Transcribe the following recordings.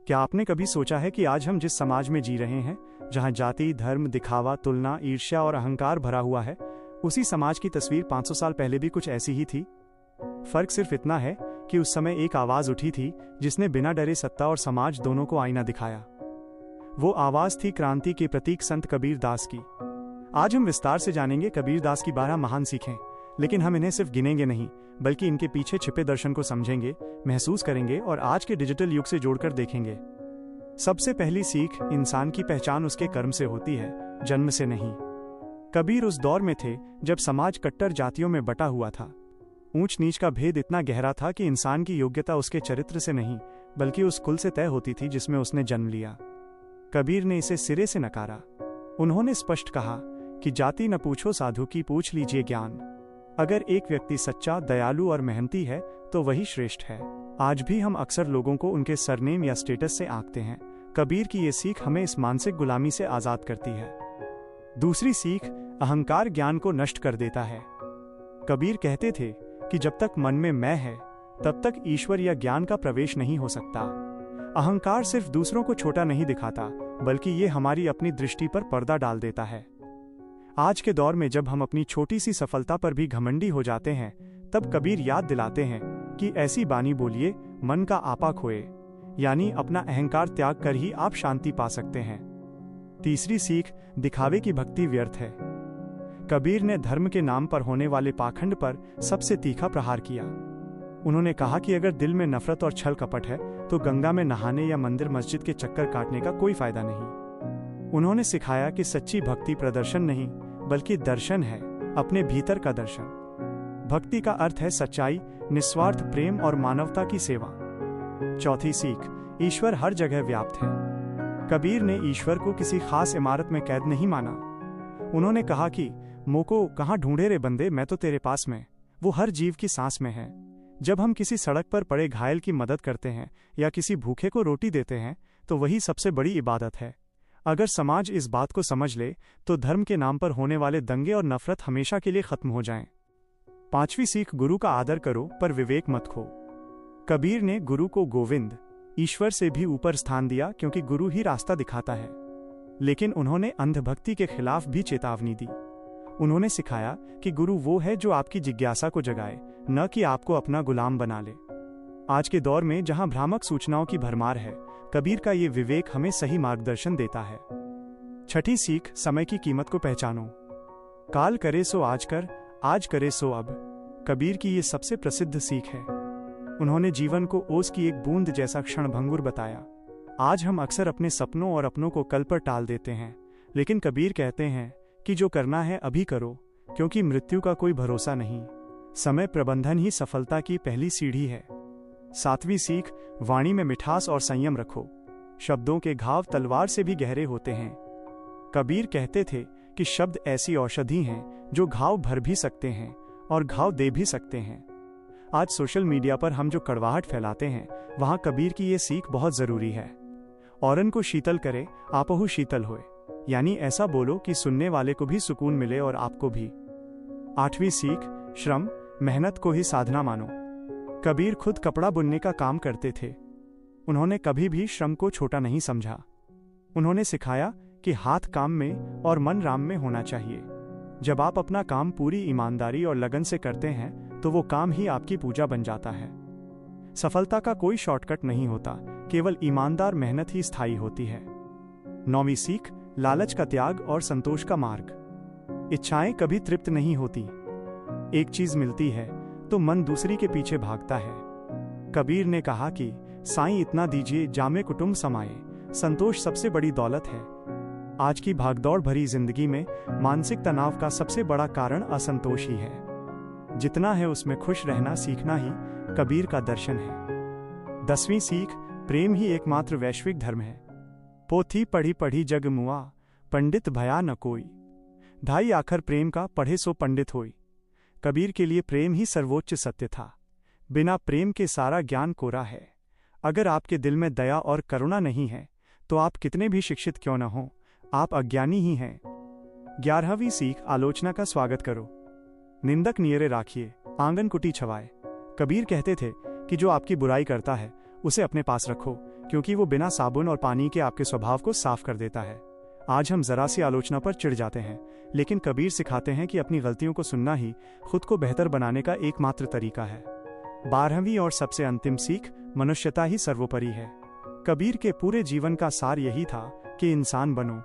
क्या आपने कभी सोचा है कि आज हम जिस समाज में जी रहे हैं, जहां जाति, धर्म, दिखावा, तुलना, ईर्ष्या और अहंकार भरा हुआ है, उसी समाज की तस्वीर 500 साल पहले भी कुछ ऐसी ही थी। फर्क सिर्फ इतना है कि उस समय एक आवाज उठी थी जिसने बिना डरे सत्ता और समाज दोनों को आईना दिखाया। वो आवाज थी क्रांति के प्रतीक संत कबीर दास की। आज हम विस्तार से जानेंगे कबीर दास की 12 महान सीखें, लेकिन हम इन्हें सिर्फ गिनेंगे नहीं, बल्कि इनके पीछे छिपे दर्शन को समझेंगे, महसूस करेंगे और आज के डिजिटल युग से जोड़कर देखेंगे। सबसे पहली सीख, इंसान की पहचान उसके कर्म से होती है, जन्म से नहीं। कबीर उस दौर में थे जब समाज कट्टर जातियों में बटा हुआ था। ऊंच नीच का भेद इतना गहरा था कि इंसान की योग्यता उसके चरित्र से नहीं, बल्कि उस कुल से तय होती थी जिसमें उसने जन्म लिया। कबीर ने इसे सिरे से नकारा। उन्होंने स्पष्ट कहा कि जाति न पूछो साधु की, पूछ लीजिए ज्ञान। अगर एक व्यक्ति सच्चा, दयालु और मेहनती है तो वही श्रेष्ठ है। आज भी हम अक्सर लोगों को उनके सरनेम या स्टेटस से आंकते हैं। कबीर की ये सीख हमें इस मानसिक गुलामी से आजाद करती है। दूसरी सीख, अहंकार ज्ञान को नष्ट कर देता है। कबीर कहते थे कि जब तक मन में मैं है, तब तक ईश्वर या ज्ञान का प्रवेश नहीं हो सकता। अहंकार सिर्फ दूसरों को छोटा नहीं दिखाता, बल्कि ये हमारी अपनी दृष्टि पर पर्दा डाल देता है। आज के दौर में जब हम अपनी छोटी सी सफलता पर भी घमंडी हो जाते हैं, तब कबीर याद दिलाते हैं कि ऐसी बानी बोलिए, मन का आपा खोए, यानी अपना अहंकार त्याग कर ही आप शांति पा सकते हैं। तीसरी सीख, दिखावे की भक्ति व्यर्थ है। कबीर ने धर्म के नाम पर होने वाले पाखंड पर सबसे तीखा प्रहार किया। उन्होंने कहा कि अगर दिल में नफरत और छल कपट है, तो गंगा में नहाने या मंदिर मस्जिद के चक्कर काटने का कोई फायदा नहीं। उन्होंने सिखाया कि सच्ची भक्ति प्रदर्शन नहीं, बल्कि दर्शन है, अपने भीतर का दर्शन। भक्ति का अर्थ है सच्चाई, निस्वार्थ प्रेम और मानवता की सेवा। चौथी सीख, ईश्वर हर जगह व्याप्त है। कबीर ने ईश्वर को किसी खास इमारत में कैद नहीं माना। उन्होंने कहा कि मोको कहाँ ढूंढे रे बंदे, मैं तो तेरे पास में। वो हर जीव की सांस में है। जब हम किसी सड़क पर पड़े घायल की मदद करते हैं या किसी भूखे को रोटी देते हैं, तो वही सबसे बड़ी इबादत है। अगर समाज इस बात को समझ ले, तो धर्म के नाम पर होने वाले दंगे और नफरत हमेशा के लिए खत्म हो जाएं। पांचवी सीख, गुरु का आदर करो पर विवेक मत खो। कबीर ने गुरु को गोविंद, ईश्वर से भी ऊपर स्थान दिया, क्योंकि गुरु ही रास्ता दिखाता है। लेकिन उन्होंने अंधभक्ति के खिलाफ भी चेतावनी दी। उन्होंने सिखाया कि गुरु वो है जो आपकी जिज्ञासा को जगाए, न कि आपको अपना गुलाम बना ले। आज के दौर में जहां भ्रामक सूचनाओं की भरमार है, कबीर का ये विवेक हमें सही मार्गदर्शन देता है। छठी सीख, समय की कीमत को पहचानो। काल करे सो आज कर, आज करे सो अब। कबीर की ये सबसे प्रसिद्ध सीख है। उन्होंने जीवन को ओस की एक बूंद जैसा क्षणभंगुर बताया। आज हम अक्सर अपने सपनों और अपनों को कल पर टाल देते हैं, लेकिन कबीर कहते हैं कि जो करना है अभी करो, क्योंकि मृत्यु का कोई भरोसा नहीं। समय प्रबंधन ही सफलता की पहली सीढ़ी है। सातवीं सीख, वाणी में मिठास और संयम रखो। शब्दों के घाव तलवार से भी गहरे होते हैं। कबीर कहते थे कि शब्द ऐसी औषधि हैं जो घाव भर भी सकते हैं और घाव दे भी सकते हैं। आज सोशल मीडिया पर हम जो कड़वाहट फैलाते हैं, वहां कबीर की ये सीख बहुत जरूरी है। औरन को शीतल करे, आपहु शीतल होए, यानी ऐसा बोलो कि सुनने वाले को भी सुकून मिले और आपको भी। आठवीं सीख, श्रम, मेहनत को ही साधना मानो। कबीर खुद कपड़ा बुनने का काम करते थे। उन्होंने कभी भी श्रम को छोटा नहीं समझा। उन्होंने सिखाया कि हाथ काम में और मन राम में होना चाहिए। जब आप अपना काम पूरी ईमानदारी और लगन से करते हैं, तो वो काम ही आपकी पूजा बन जाता है। सफलता का कोई शॉर्टकट नहीं होता, केवल ईमानदार मेहनत ही स्थायी होती है। नौवीं सीख, लालच का त्याग और संतोष का मार्ग। इच्छाएं कभी तृप्त नहीं होती। एक चीज मिलती है तो मन दूसरी के पीछे भागता है। कबीर ने कहा कि साईं इतना दीजिए जामे कुटुंब समाए, संतोष सबसे बड़ी दौलत है। आज की भागदौड़ भरी जिंदगी में मानसिक तनाव का सबसे बड़ा कारण असंतोष ही है। जितना है उसमें खुश रहना सीखना ही कबीर का दर्शन है। 10वीं सीख, प्रेम ही एकमात्र वैश्विक धर्म है। पोथी पढ़ी पढ़ी जग मुआ, पंडित भया न कोई। ढाई आखर प्रेम का, पढ़े सो पंडित होई। कबीर के लिए प्रेम ही सर्वोच्च सत्य था। बिना प्रेम के सारा ज्ञान कोरा है। अगर आपके दिल में दया और करुणा नहीं है, तो आप कितने भी शिक्षित क्यों न हो, आप अज्ञानी ही हैं। 11वीं सीख, आलोचना का स्वागत करो। निंदक नियरे राखिए, आंगन कुटी छवाए। कबीर कहते थे कि जो आपकी बुराई करता है, उसे अपने पास रखो, क्योंकि वो बिना साबुन और पानी के आपके स्वभाव को साफ कर देता है। आज हम जरा सी आलोचना पर चिढ़ जाते हैं, लेकिन कबीर सिखाते हैं कि अपनी गलतियों को सुनना ही खुद को बेहतर बनाने का एकमात्र तरीका है। 12वीं और सबसे अंतिम सीख, मनुष्यता ही सर्वोपरि है। कबीर के पूरे जीवन का सार यही था कि इंसान बनो।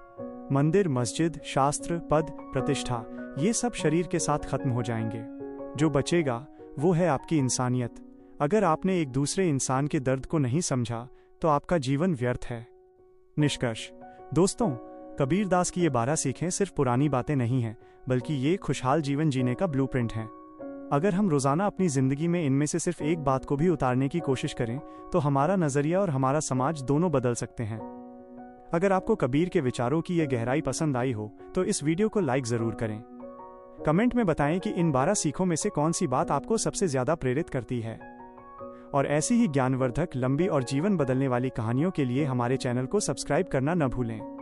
मंदिर, मस्जिद, शास्त्र, पद, प्रतिष्ठा, ये सब शरीर के साथ खत्म हो जाएंगे। जो बचेगा वो है आपकी इंसानियत। अगर आपने एक दूसरे इंसान के दर्द को नहीं समझा तो आपका जीवन व्यर्थ है। निष्कर्ष दोस्तों, कबीर दास की ये 12 सीखें सिर्फ पुरानी बातें नहीं हैं, बल्कि ये खुशहाल जीवन जीने का ब्लूप्रिंट हैं। अगर हम रोजाना अपनी जिंदगी में इनमें से सिर्फ एक बात को भी उतारने की कोशिश करें तो हमारा नजरिया और हमारा समाज दोनों बदल सकते हैं। अगर आपको कबीर के विचारों की यह गहराई पसंद आई हो तो इस वीडियो को लाइक जरूर करें। कमेंट में बताएं कि इन 12 सीखों में से कौन सी बात आपको सबसे ज्यादा प्रेरित करती है। और ऐसी ही ज्ञानवर्धक, लंबी और जीवन बदलने वाली कहानियों के लिए हमारे चैनल को सब्सक्राइब करना न भूलें।